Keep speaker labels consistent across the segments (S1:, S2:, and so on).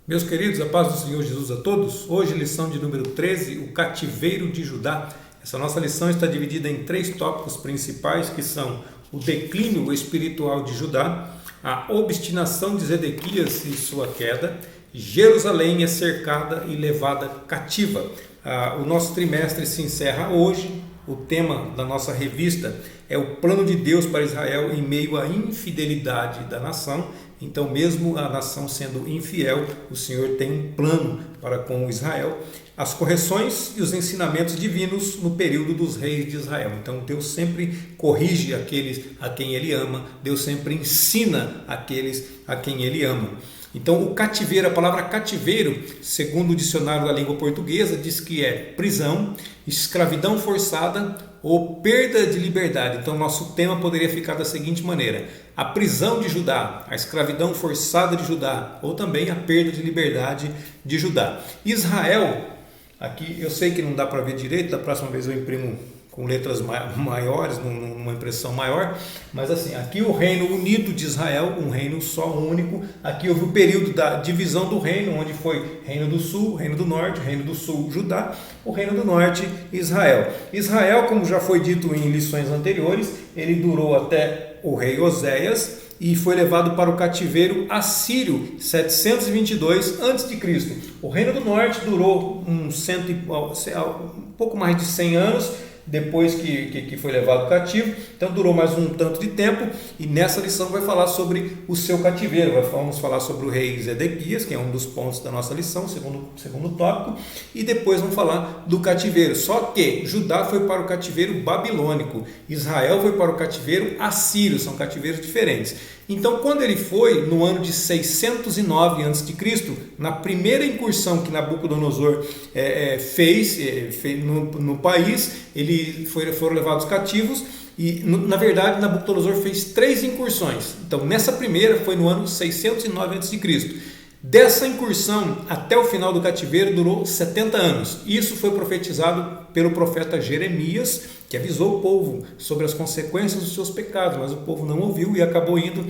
S1: Meus queridos, a paz do Senhor Jesus a todos. Hoje, lição de número 13, o cativeiro de Judá. Essa nossa lição está dividida em 3 tópicos principais, que são o declínio espiritual de Judá, a obstinação de Zedequias e sua queda, Jerusalém é cercada e levada cativa. O nosso trimestre se encerra hoje. O tema da nossa revista é o plano de Deus para Israel em meio à infidelidade da nação. Então, mesmo a nação sendo infiel, o Senhor tem um plano para com Israel. As correções e os ensinamentos divinos no período dos reis de Israel. Então, Deus sempre corrige aqueles a quem Ele ama. Deus sempre ensina aqueles a quem Ele ama. Então, o cativeiro, a palavra cativeiro, segundo o dicionário da língua portuguesa, diz que é prisão, escravidão forçada ou perda de liberdade. Então, nosso tema poderia ficar da seguinte maneira: a prisão de Judá, a escravidão forçada de Judá, ou também a perda de liberdade de Judá. Israel, aqui eu sei que não dá para ver direito, da próxima vez eu imprimo com letras maiores, numa impressão maior, mas assim, aqui o reino unido de Israel, um reino só, único. Aqui houve o período da divisão do reino, onde foi reino do sul, reino do norte, reino do sul, Judá, o reino do norte, Israel. Israel, como já foi dito em lições anteriores, ele durou até o rei Oséias e foi levado para o cativeiro assírio 722 a.C. O reino do norte durou um pouco mais de 100 anos, depois que foi levado cativo. Então durou mais um tanto de tempo, e nessa lição vai falar sobre o seu cativeiro. Vamos falar sobre o rei Zedequias, que é um dos pontos da nossa lição, segundo tópico, e depois vamos falar do cativeiro. Só que Judá foi para o cativeiro babilônico, Israel foi para o cativeiro assírio, são cativeiros diferentes. Então, quando ele foi, no ano de 609 a.C., na primeira incursão que Nabucodonosor fez no país, foram levados cativos. E, na verdade, Nabucodonosor fez 3 incursões. Então, nessa primeira foi no ano 609 a.C. Dessa incursão até o final do cativeiro durou 70 anos. Isso foi profetizado pelo profeta Jeremias, que avisou o povo sobre as consequências dos seus pecados, mas o povo não ouviu e acabou indo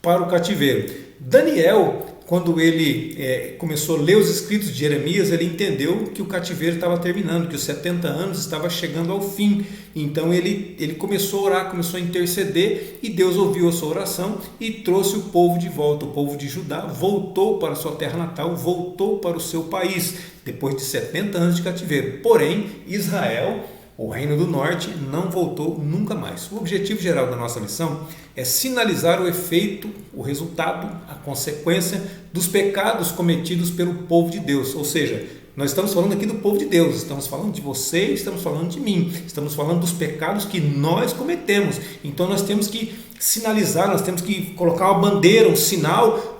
S1: para o cativeiro. Daniel, quando ele começou a ler os escritos de Jeremias, ele entendeu que o cativeiro estava terminando, que os 70 anos estava chegando ao fim. Então ele começou a orar, começou a interceder, e Deus ouviu a sua oração e trouxe o povo de volta. O povo de Judá voltou para a sua terra natal, voltou para o seu país, depois de 70 anos de cativeiro. Porém, Israel, o reino do norte, não voltou nunca mais. O objetivo geral da nossa lição é sinalizar o efeito, o resultado, a consequência dos pecados cometidos pelo povo de Deus. Ou seja, nós estamos falando aqui do povo de Deus, estamos falando de você, estamos falando de mim, estamos falando dos pecados que nós cometemos. Então nós temos que sinalizar, nós temos que colocar uma bandeira, um sinal,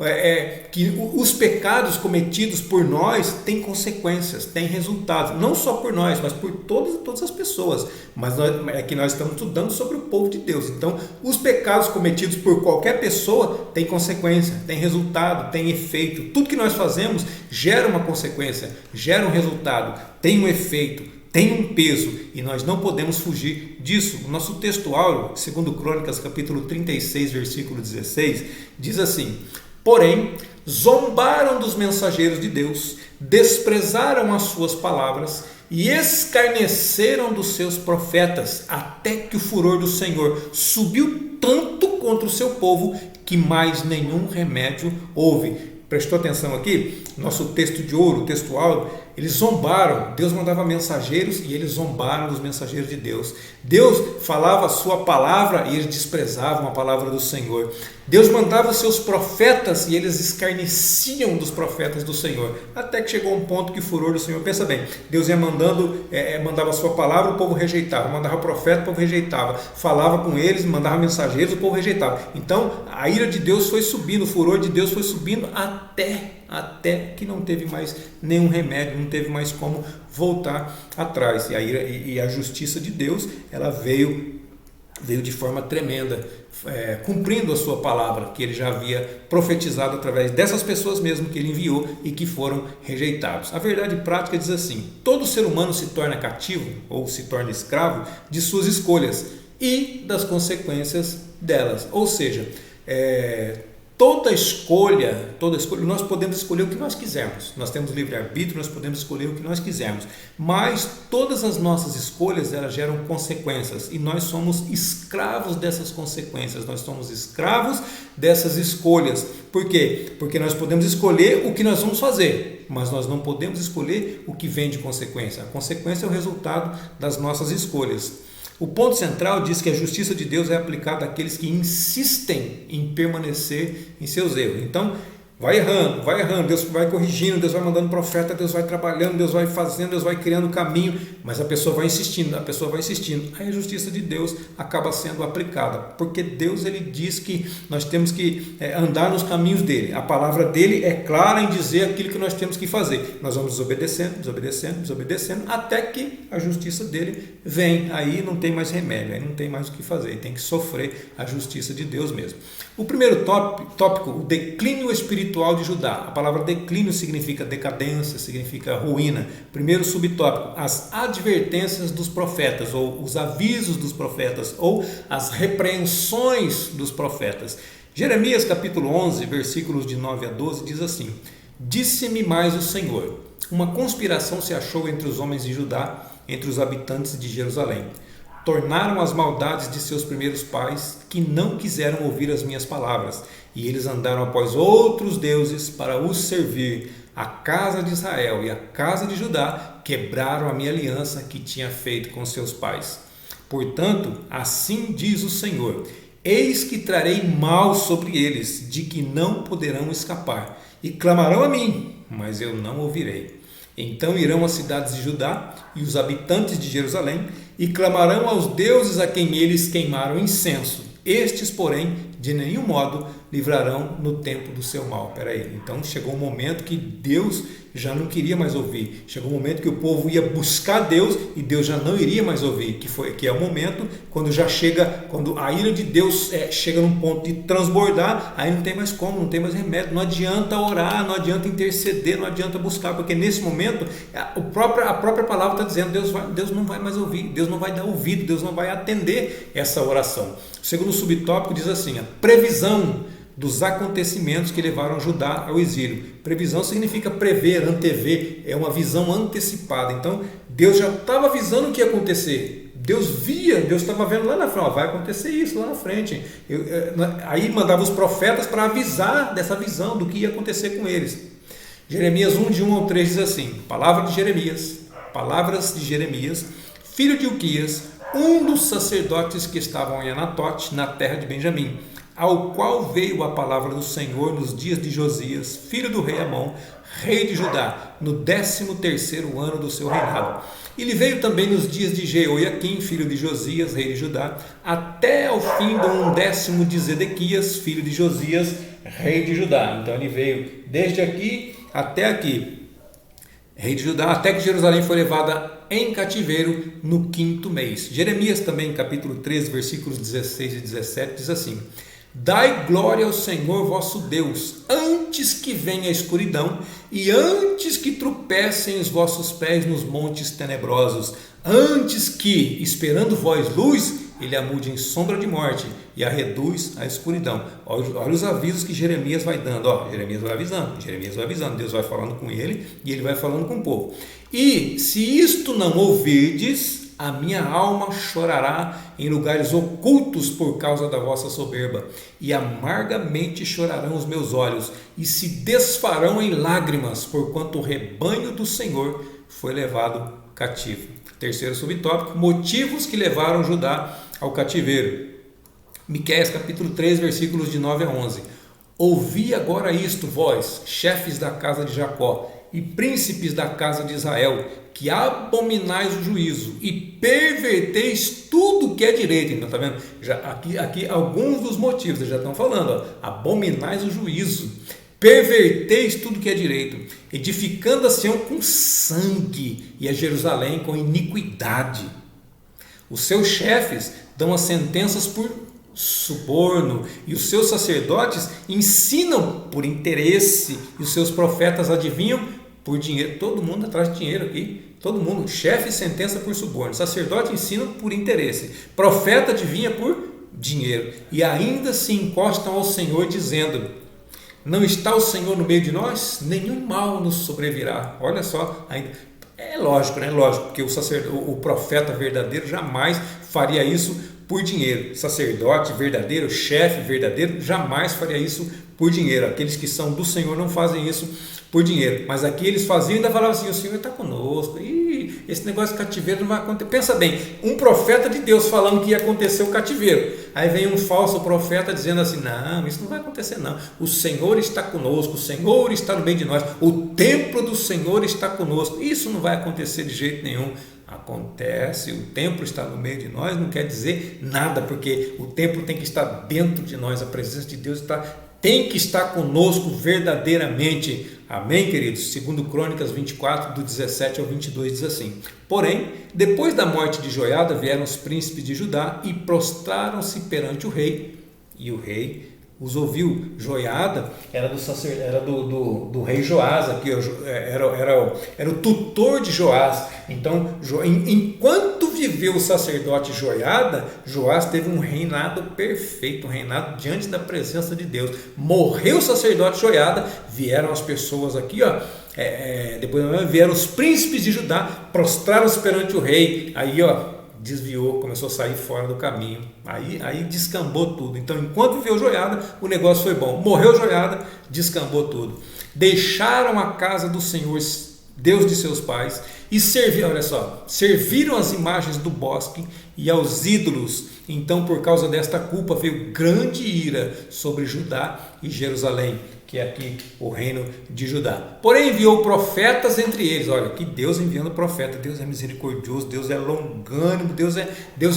S1: que os pecados cometidos por nós têm consequências, têm resultados, não só por nós, mas por todas as pessoas. Mas é que nós estamos estudando sobre o povo de Deus. Então, os pecados cometidos por qualquer pessoa têm consequência, têm resultado, têm efeito. Tudo que nós fazemos gera uma consequência, gera um resultado, tem um efeito, tem um peso, e nós não podemos fugir disso. O nosso texto áureo, segundo Crônicas, capítulo 36, versículo 16, diz assim: porém, zombaram dos mensageiros de Deus, desprezaram as suas palavras e escarneceram dos seus profetas, até que o furor do Senhor subiu tanto contra o seu povo, que mais nenhum remédio houve. Prestou atenção aqui? Nosso texto de ouro, o texto áureo, eles zombaram. Deus mandava mensageiros e eles zombaram dos mensageiros de Deus. Deus falava a sua palavra e eles desprezavam a palavra do Senhor. Deus mandava os seus profetas e eles escarneciam dos profetas do Senhor. Até que chegou um ponto que o furor do Senhor, pensa bem, Deus ia mandava a sua palavra, o povo rejeitava. Mandava profeta, o povo rejeitava. Falava com eles, mandava mensageiros, o povo rejeitava. Então a ira de Deus foi subindo, o furor de Deus foi subindo até que não teve mais nenhum remédio, não teve mais como voltar atrás. E a justiça de Deus, ela veio de forma tremenda, cumprindo a sua palavra, que ele já havia profetizado através dessas pessoas mesmo que ele enviou e que foram rejeitados. A verdade prática diz assim: todo ser humano se torna cativo ou se torna escravo de suas escolhas e das consequências delas. Ou seja, toda escolha, nós podemos escolher o que nós quisermos. Nós temos livre-arbítrio, nós podemos escolher o que nós quisermos. Mas todas as nossas escolhas, elas geram consequências. E nós somos escravos dessas consequências. Nós somos escravos dessas escolhas. Por quê? Porque nós podemos escolher o que nós vamos fazer, mas nós não podemos escolher o que vem de consequência. A consequência é o resultado das nossas escolhas. O ponto central diz que a justiça de Deus é aplicada àqueles que insistem em permanecer em seus erros. Então, vai errando, Deus vai corrigindo, Deus vai mandando profeta, Deus vai trabalhando, Deus vai fazendo, Deus vai criando caminho, mas a pessoa vai insistindo. Aí a justiça de Deus acaba sendo aplicada, porque Deus, ele diz que nós temos que andar nos caminhos dele. A palavra dele é clara em dizer aquilo que nós temos que fazer. Nós vamos desobedecendo, até que a justiça dele vem. Aí não tem mais remédio, aí não tem mais o que fazer, tem que sofrer a justiça de Deus mesmo. O primeiro tópico, o declínio espiritual de Judá. A palavra declínio significa decadência, significa ruína. Primeiro subtópico, as advertências dos profetas, ou os avisos dos profetas, ou as repreensões dos profetas. Jeremias capítulo 11, versículos de 9 a 12, diz assim: Disse-me mais o Senhor, uma conspiração se achou entre os homens de Judá, entre os habitantes de Jerusalém. Tornaram as maldades de seus primeiros pais, que não quiseram ouvir as minhas palavras, e eles andaram após outros deuses para os servir. A casa de Israel e a casa de Judá quebraram a minha aliança que tinha feito com seus pais. Portanto, assim diz o Senhor: eis que trarei mal sobre eles, de que não poderão escapar, e clamarão a mim, mas eu não ouvirei. Então irão as cidades de Judá e os habitantes de Jerusalém, e clamarão aos deuses a quem eles queimaram incenso. Estes, porém, de nenhum modo livrarão no tempo do seu mal. Então chegou um momento que Deus já não queria mais ouvir. Chegou um momento que o povo ia buscar Deus e Deus já não iria mais ouvir. Que é o momento quando quando a ira de Deus chega num ponto de transbordar, aí não tem mais como, não tem mais remédio. Não adianta orar, não adianta interceder, não adianta buscar, porque nesse momento a própria palavra está dizendo: Deus não vai mais ouvir, Deus não vai dar ouvido, Deus não vai atender essa oração. O segundo subtópico diz assim: a previsão dos acontecimentos que levaram Judá ao exílio. Previsão significa prever, antever, é uma visão antecipada. Então, Deus já estava avisando o que ia acontecer. Deus estava vendo lá na frente, vai acontecer isso lá na frente. Aí mandava os profetas para avisar dessa visão do que ia acontecer com eles. Jeremias 1, de 1 ao 3 diz assim: palavras de Jeremias, filho de Ilquias, um dos sacerdotes que estavam em Anatote, na terra de Benjamim, ao qual veio a palavra do Senhor nos dias de Josias, filho do rei Amon, rei de Judá, no 13º ano do seu reinado. Ele veio também nos dias de Jeoiaquim, filho de Josias, rei de Judá, até ao fim do 10º de Zedequias, filho de Josias, rei de Judá. Então ele veio desde aqui até aqui, rei de Judá, até que Jerusalém foi levada em cativeiro no 5º mês. Jeremias também, capítulo 13, versículos 16 e 17, diz assim: dai glória ao Senhor vosso Deus, antes que venha a escuridão, e antes que tropecem os vossos pés nos montes tenebrosos, antes que, esperando vós luz, ele a mude em sombra de morte e a reduz à escuridão. Olha os avisos que Jeremias vai dando. Jeremias vai avisando, Deus vai falando com ele e ele vai falando com o povo. E se isto não ouvirdes, a minha alma chorará em lugares ocultos por causa da vossa soberba, e amargamente chorarão os meus olhos, e se desfarão em lágrimas, porquanto o rebanho do Senhor foi levado cativo. Terceiro subtópico: motivos que levaram Judá ao cativeiro. Miqueias capítulo 3, versículos de 9 a 11. Ouvi agora isto, vós, chefes da casa de Jacó e príncipes da casa de Israel, que abominais o juízo e perverteis tudo que é direito. Então, está vendo? Aqui alguns dos motivos, eles já estão falando. Abominais o juízo, perverteis tudo que é direito, edificando a Sião com sangue e a Jerusalém com iniquidade. Os seus chefes dão as sentenças por suborno, e os seus sacerdotes ensinam por interesse, e os seus profetas adivinham por dinheiro. Todo mundo atrás de dinheiro aqui, todo mundo. Chefe sentença por suborno, sacerdote ensina por interesse, profeta adivinha por dinheiro, e ainda se encostam ao Senhor dizendo: Não está o Senhor no meio de nós? Nenhum mal nos sobrevirá. Olha só, ainda é lógico, né? Lógico, porque o profeta verdadeiro jamais faria isso por dinheiro. Sacerdote verdadeiro, chefe verdadeiro, jamais faria isso por dinheiro. Aqueles que são do Senhor não fazem isso por dinheiro. Mas aqui eles faziam e ainda falavam assim: o Senhor está conosco. Ih, esse negócio de cativeiro não vai acontecer. Pensa bem, um profeta de Deus falando que ia acontecer o cativeiro. Aí vem um falso profeta dizendo assim: não, isso não vai acontecer não. O Senhor está conosco, o Senhor está no meio de nós, o templo do Senhor está conosco. Isso não vai acontecer de jeito nenhum. Acontece, o templo está no meio de nós, não quer dizer nada, porque o templo tem que estar dentro de nós, a presença de Deus tem que estar conosco verdadeiramente. Amém, queridos? Segundo Crônicas 24, do 17 ao 22, diz assim: porém, depois da morte de Joiada, vieram os príncipes de Judá e prostraram-se perante o rei, e o rei os ouviu. Joiada era do rei Joás, aqui, era o tutor de Joás. Então, enquanto viveu o sacerdote Joiada, Joás teve um reinado perfeito, um reinado diante da presença de Deus. Morreu o sacerdote Joiada, vieram as pessoas aqui, depois vieram os príncipes de Judá, prostraram-se perante o rei, aí desviou, começou a sair fora do caminho, aí descambou tudo. Então, enquanto viveu Joiada, o negócio foi bom. Morreu Joiada, descambou tudo. Deixaram a casa do Senhor, Deus de seus pais, e serviram as imagens do bosque e aos ídolos. Então, por causa desta culpa, veio grande ira sobre Judá e Jerusalém, que é aqui o reino de Judá. Porém, enviou profetas entre eles. Olha, que Deus enviando profeta. Deus é misericordioso, Deus é longânimo, Deus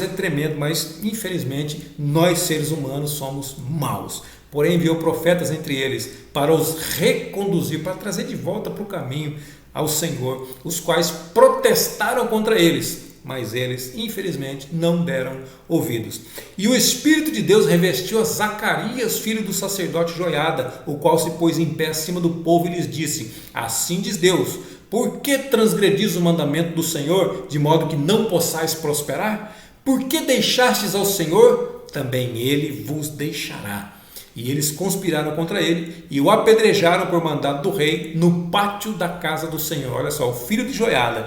S1: é tremendo, mas infelizmente nós seres humanos somos maus. Porém, enviou profetas entre eles para os reconduzir, para trazer de volta para o caminho ao Senhor, os quais protestaram contra eles, mas eles, infelizmente, não deram ouvidos. E o Espírito de Deus revestiu a Zacarias, filho do sacerdote Joiada, o qual se pôs em pé acima do povo e lhes disse: assim diz Deus, por que transgredis o mandamento do Senhor, de modo que não possais prosperar? Por que deixastes ao Senhor? Também ele vos deixará. E eles conspiraram contra ele e o apedrejaram por mandado do rei no pátio da casa do Senhor. Olha só, o filho de Joiada,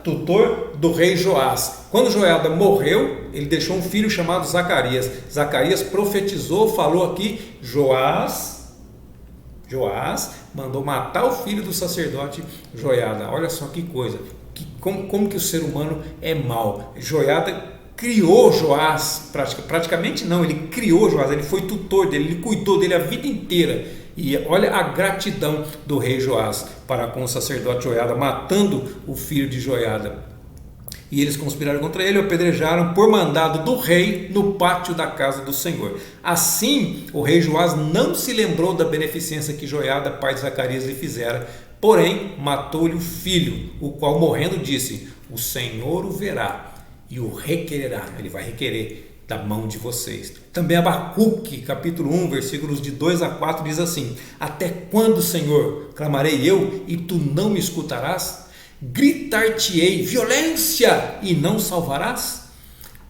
S1: tutor do rei Joás. Quando Joiada morreu, ele deixou um filho chamado Zacarias. Zacarias profetizou, falou aqui, Joás mandou matar o filho do sacerdote Joiada. Olha só que coisa, como que o ser humano é mau. Joiada criou Joás, praticamente não, ele criou Joás, ele foi tutor dele, ele cuidou dele a vida inteira. E olha a gratidão do rei Joás para com o sacerdote Joiada, matando o filho de Joiada. E eles conspiraram contra ele e o apedrejaram por mandado do rei no pátio da casa do Senhor. Assim, o rei Joás não se lembrou da beneficência que Joiada, pai de Zacarias, lhe fizera, porém matou-lhe o filho, o qual morrendo disse: o Senhor o verá e o requererá, ele vai requerer da mão de vocês. Também Abacuque, capítulo 1, versículos de 2 a 4, diz assim: até quando, Senhor, clamarei eu e tu não me escutarás? Gritar-te-ei violência e não salvarás?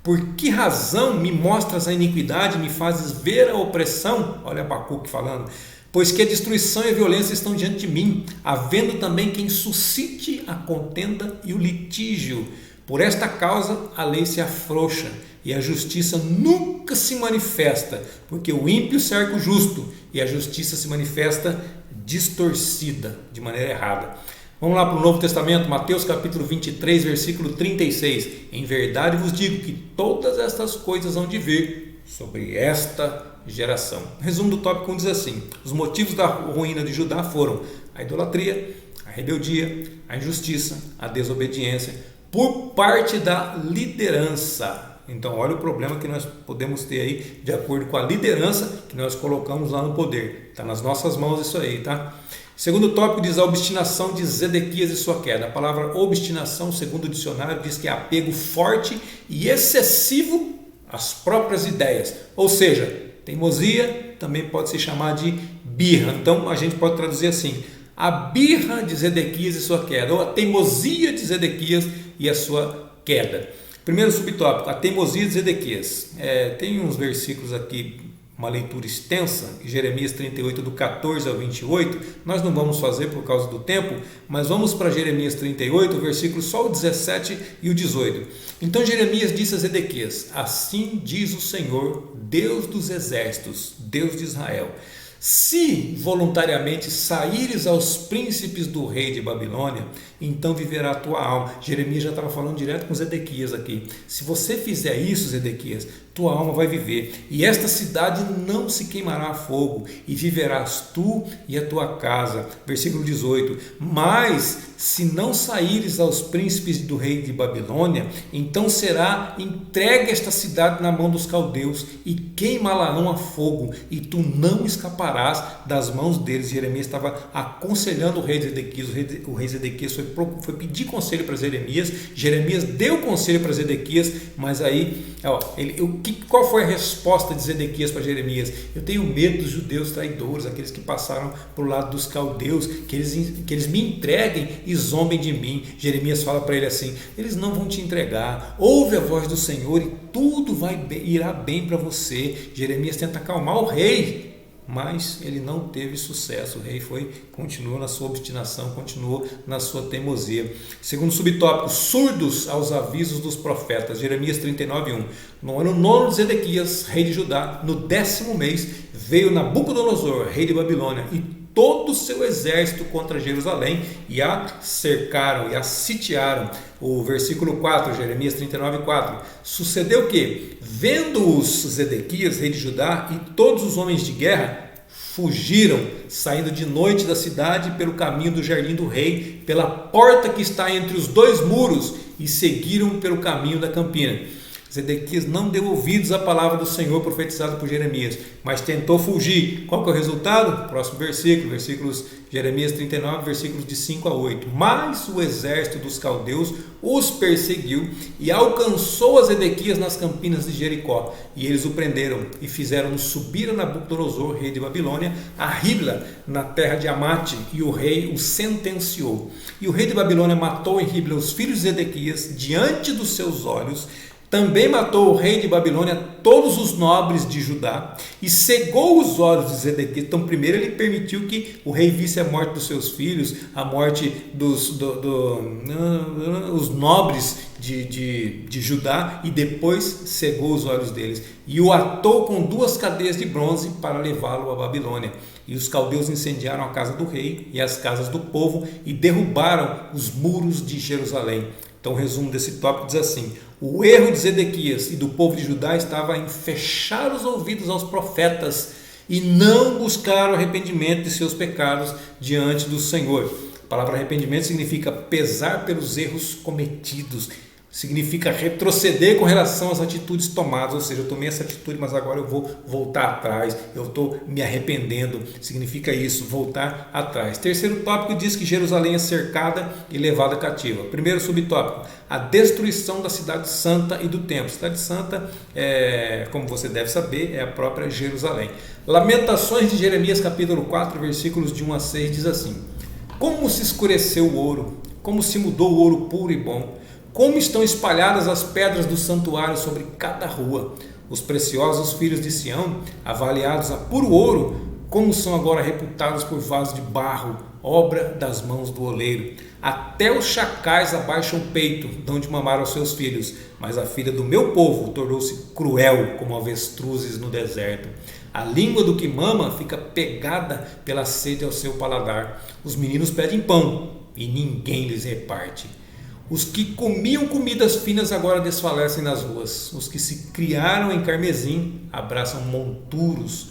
S1: Por que razão me mostras a iniquidade e me fazes ver a opressão? Olha Abacuque falando. Pois que a destruição e a violência estão diante de mim, havendo também quem suscite a contenda e o litígio. Por esta causa a lei se afrouxa e a justiça nunca se manifesta, porque o ímpio cerca o justo e a justiça se manifesta distorcida, de maneira errada. Vamos lá para o Novo Testamento, Mateus capítulo 23, versículo 36. Em verdade vos digo que todas estas coisas hão de vir sobre esta geração. O resumo do tópico 1 diz assim: os motivos da ruína de Judá foram a idolatria, a rebeldia, a injustiça, a desobediência por parte da liderança. Então olha o problema que nós podemos ter aí de acordo com a liderança que nós colocamos lá no poder. Está nas nossas mãos isso aí, tá? Segundo tópico diz a obstinação de Zedequias e sua queda. A palavra obstinação, segundo o dicionário, diz que é apego forte e excessivo às próprias ideias. Ou seja, teimosia também pode se chamar de birra. Então a gente pode traduzir assim: a birra de Zedequias e sua queda, ou a teimosia de Zedequias e a sua queda. Primeiro subtópico, a teimosia de Zedequias. Tem uns versículos aqui uma leitura extensa, Jeremias 38 do 14 ao 28, nós não vamos fazer por causa do tempo, mas vamos para Jeremias 38, versículos só o 17 e o 18. Então Jeremias disse a Zedequias: assim diz o Senhor, Deus dos exércitos, Deus de Israel: se voluntariamente saíres aos príncipes do rei de Babilônia, então viverá a tua alma. Jeremias já estava falando direto com Zedequias aqui. Se você fizer isso, Zedequias, tua alma vai viver, e esta cidade não se queimará a fogo, e viverás tu e a tua casa. Versículo 18. Mas se não saíres aos príncipes do rei de Babilônia, então será entregue esta cidade na mão dos caldeus, e queimá-la-ão a fogo, e tu não escaparás das mãos deles. Jeremias estava aconselhando o rei Zedequias. O rei Zedequias foi pedir conselho para Jeremias. Jeremias deu conselho para Zedequias, mas aí, qual foi a resposta de Zedequias para Jeremias? Eu tenho medo dos judeus traidores, aqueles que passaram para o lado dos caldeus, que eles me entreguem e zombem de mim. Jeremias fala para ele assim: eles não vão te entregar, ouve a voz do Senhor e tudo irá bem para você. Jeremias tenta acalmar o rei, mas ele não teve sucesso. O rei continuou na sua obstinação, continuou na sua teimosia. Segundo subtópico, surdos aos avisos dos profetas. Jeremias 39:1. No ano 9 de Zedequias, rei de Judá, no 10º mês, veio Nabucodonosor, rei de Babilônia, e todo o seu exército contra Jerusalém, e a cercaram e a sitiaram. O versículo 4, Jeremias 39:4. Sucedeu que, vendo-os Zedequias, rei de Judá, e todos os homens de guerra, fugiram, saindo de noite da cidade pelo caminho do jardim do rei, pela porta que está entre os dois muros, e seguiram pelo caminho da campina. Zedequias não deu ouvidos à palavra do Senhor profetizada por Jeremias, mas tentou fugir. Qual que é o resultado? Próximo versículo, Jeremias 39, versículos de 5 a 8. Mas o exército dos caldeus os perseguiu e alcançou a Zedequias nas campinas de Jericó. E eles o prenderam e fizeram-no subir a Nabucodonosor, rei de Babilônia, a Ribla, na terra de Amate, e o rei o sentenciou. E o rei de Babilônia matou em Ribla os filhos de Zedequias diante dos seus olhos. Também matou o rei de Babilônia todos os nobres de Judá e cegou os olhos de Zedequias. Então primeiro ele permitiu que o rei visse a morte dos seus filhos, a morte os nobres de Judá, e depois cegou os olhos deles e o atou com 2 cadeias de bronze para levá-lo à Babilônia. E os caldeus incendiaram a casa do rei e as casas do povo e derrubaram os muros de Jerusalém. Então o resumo desse tópico diz assim: o erro de Zedequias e do povo de Judá estava em fechar os ouvidos aos profetas e não buscar o arrependimento de seus pecados diante do Senhor. A palavra arrependimento significa pesar pelos erros cometidos, significa retroceder com relação às atitudes tomadas, ou seja, eu tomei essa atitude, mas agora eu vou voltar atrás, eu estou me arrependendo, significa isso, voltar atrás. Terceiro tópico diz que Jerusalém é cercada e levada cativa. Primeiro subtópico, a destruição da cidade santa e do templo. Cidade santa, como você deve saber, é a própria Jerusalém. Lamentações de Jeremias capítulo 4, versículos de 1 a 6 diz assim: como se escureceu o ouro, como se mudou o ouro puro e bom, como estão espalhadas as pedras do santuário sobre cada rua. Os preciosos filhos de Sião, avaliados a puro ouro, como são agora reputados por vasos de barro, obra das mãos do oleiro. Até os chacais abaixam o peito, dão de mamar aos seus filhos, mas a filha do meu povo tornou-se cruel como avestruzes no deserto. A língua do que mama fica pegada pela sede ao seu paladar. Os meninos pedem pão e ninguém lhes reparte. Os que comiam comidas finas agora desfalecem nas ruas. Os que se criaram em carmesim abraçam monturos,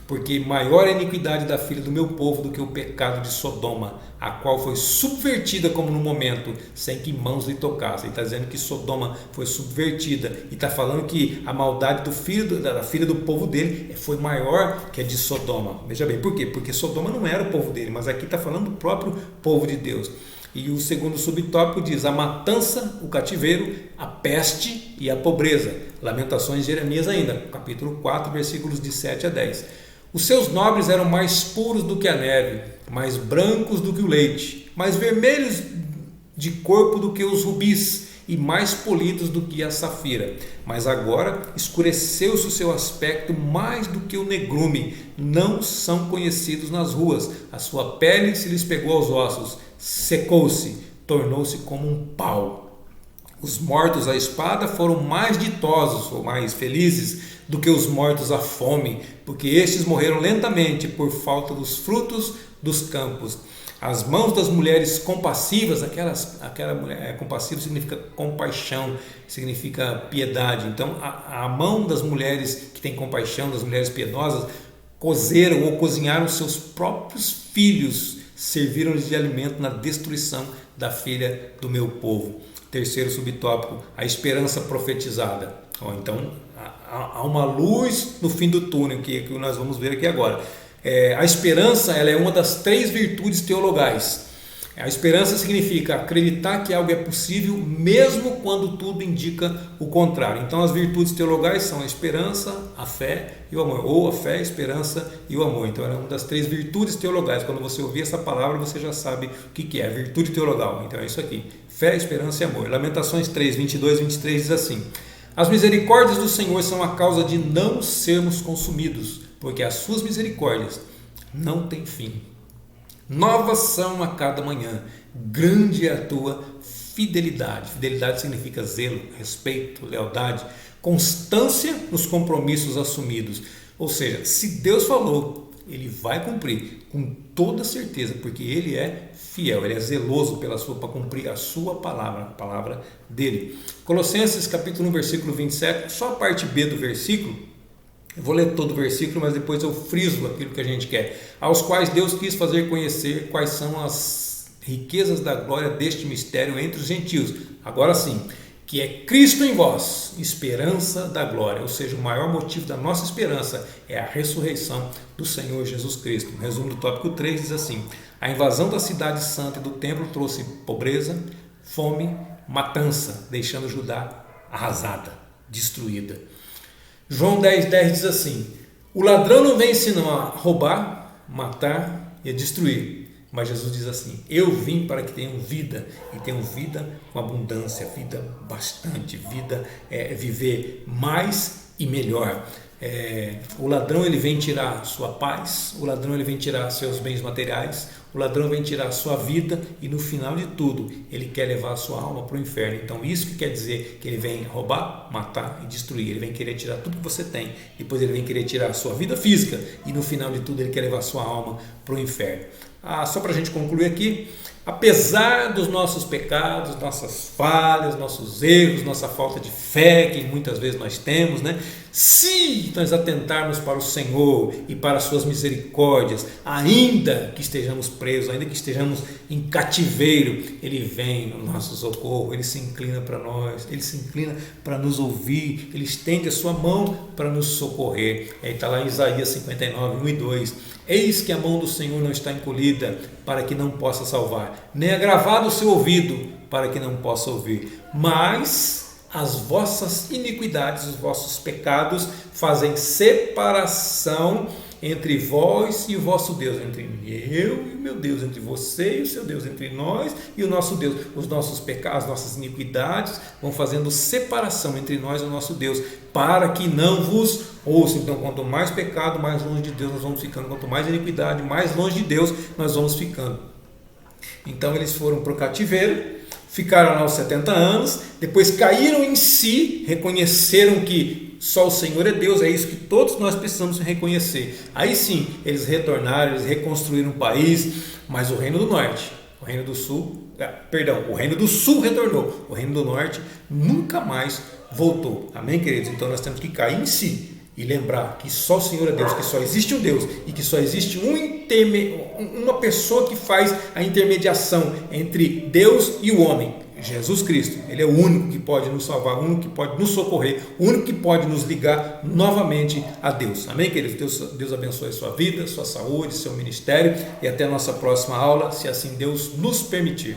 S1: porque maior é a iniquidade da filha do meu povo do que o pecado de Sodoma, a qual foi subvertida como no momento, sem que mãos lhe tocassem. Ele está dizendo que Sodoma foi subvertida e está falando que a maldade da filha do povo dele foi maior que a de Sodoma. Veja bem, por quê? Porque Sodoma não era o povo dele, mas aqui está falando do próprio povo de Deus. E o segundo subtópico diz: a matança, o cativeiro, a peste e a pobreza. Lamentações de Jeremias ainda, capítulo 4, versículos de 7 a 10. Os seus nobres eram mais puros do que a neve, mais brancos do que o leite, mais vermelhos de corpo do que os rubis, e mais polidos do que a safira. Mas agora escureceu-se o seu aspecto mais do que o negrume. Não são conhecidos nas ruas. A sua pele se lhes pegou aos ossos, secou-se, tornou-se como um pau. Os mortos à espada foram mais ditosos ou mais felizes do que os mortos à fome, porque estes morreram lentamente por falta dos frutos dos campos. As mãos das mulheres compassivas, aquela mulher compassiva significa compaixão, significa piedade. Então a mão das mulheres que tem compaixão, das mulheres piedosas, cozeram ou cozinharam seus próprios filhos, serviram-lhes de alimento na destruição da filha do meu povo. Terceiro subtópico, a esperança profetizada. Então, há uma luz no fim do túnel, que nós vamos ver aqui agora. A esperança, ela é uma das 3 virtudes teologais. A esperança significa acreditar que algo é possível, mesmo quando tudo indica o contrário. Então, as virtudes teologais são a esperança, a fé e o amor. Ou a fé, a esperança e o amor. Então, é uma das 3 virtudes teologais. Quando você ouvir essa palavra, você já sabe o que é a virtude teologal. Então, é isso aqui. Fé, esperança e amor. Lamentações 3, 22 e 23 diz assim: as misericórdias do Senhor são a causa de não sermos consumidos, porque as suas misericórdias não têm fim. Novas são a cada manhã, grande é a tua fidelidade. Fidelidade significa zelo, respeito, lealdade, constância nos compromissos assumidos. Ou seja, se Deus falou, Ele vai cumprir com toda certeza, porque Ele é fiel, Ele é zeloso para cumprir a sua palavra, a palavra dEle. Colossenses capítulo 1, versículo 27, só a parte B do versículo. Eu vou ler todo o versículo, mas depois eu friso aquilo que a gente quer. Aos quais Deus quis fazer conhecer quais são as riquezas da glória deste mistério entre os gentios. Agora sim, que é Cristo em vós, esperança da glória. Ou seja, o maior motivo da nossa esperança é a ressurreição do Senhor Jesus Cristo. O resumo do tópico 3 diz assim: a invasão da cidade santa e do templo trouxe pobreza, fome, matança, deixando Judá arrasada, destruída. João 10,10 diz assim: o ladrão não vem senão a roubar, matar e a destruir. Mas Jesus diz assim: eu vim para que tenham vida, e tenham vida com abundância, vida bastante, vida viver mais e melhor. O ladrão ele vem tirar sua paz, o ladrão ele vem tirar seus bens materiais, o ladrão vem tirar sua vida e no final de tudo ele quer levar a sua alma para o inferno. Então isso que quer dizer que ele vem roubar, matar e destruir. Ele vem querer tirar tudo que você tem, depois ele vem querer tirar a sua vida física e no final de tudo ele quer levar a sua alma para o inferno. Só para a gente concluir aqui, apesar dos nossos pecados, nossas falhas, nossos erros, nossa falta de fé que muitas vezes nós temos, né? Se nós atentarmos para o Senhor e para as suas misericórdias, ainda que estejamos presos, ainda que estejamos em cativeiro, Ele vem no nosso socorro, Ele se inclina para nós, Ele se inclina para nos ouvir, Ele estende a sua mão para nos socorrer. Aí está lá em Isaías 59, 1 e 2. Eis que a mão do Senhor não está encolhida para que não possa salvar, nem agravado o seu ouvido para que não possa ouvir, mas as vossas iniquidades, os vossos pecados fazem separação entre vós e o vosso Deus, entre eu e o meu Deus, entre você e o seu Deus, entre nós e o nosso Deus. Os nossos pecados, as nossas iniquidades vão fazendo separação entre nós e o nosso Deus, para que não vos ouça. Então, quanto mais pecado, mais longe de Deus nós vamos ficando. Quanto mais iniquidade, mais longe de Deus nós vamos ficando. Então, eles foram para o cativeiro, ficaram lá os 70 anos, depois caíram em si, reconheceram que só o Senhor é Deus, é isso que todos nós precisamos reconhecer. Aí sim, eles retornaram, eles reconstruíram o país, mas o Reino do Norte, o Reino do Sul, o Reino do Sul retornou, o Reino do Norte nunca mais voltou. Amém, queridos? Então nós temos que cair em si e lembrar que só o Senhor é Deus, que só existe um Deus e que só existe uma pessoa que faz a intermediação entre Deus e o homem, Jesus Cristo. Ele é o único que pode nos salvar, o único que pode nos socorrer, o único que pode nos ligar novamente a Deus. Amém, queridos? Deus abençoe a sua vida, sua saúde, seu ministério e até a nossa próxima aula, se assim Deus nos permitir.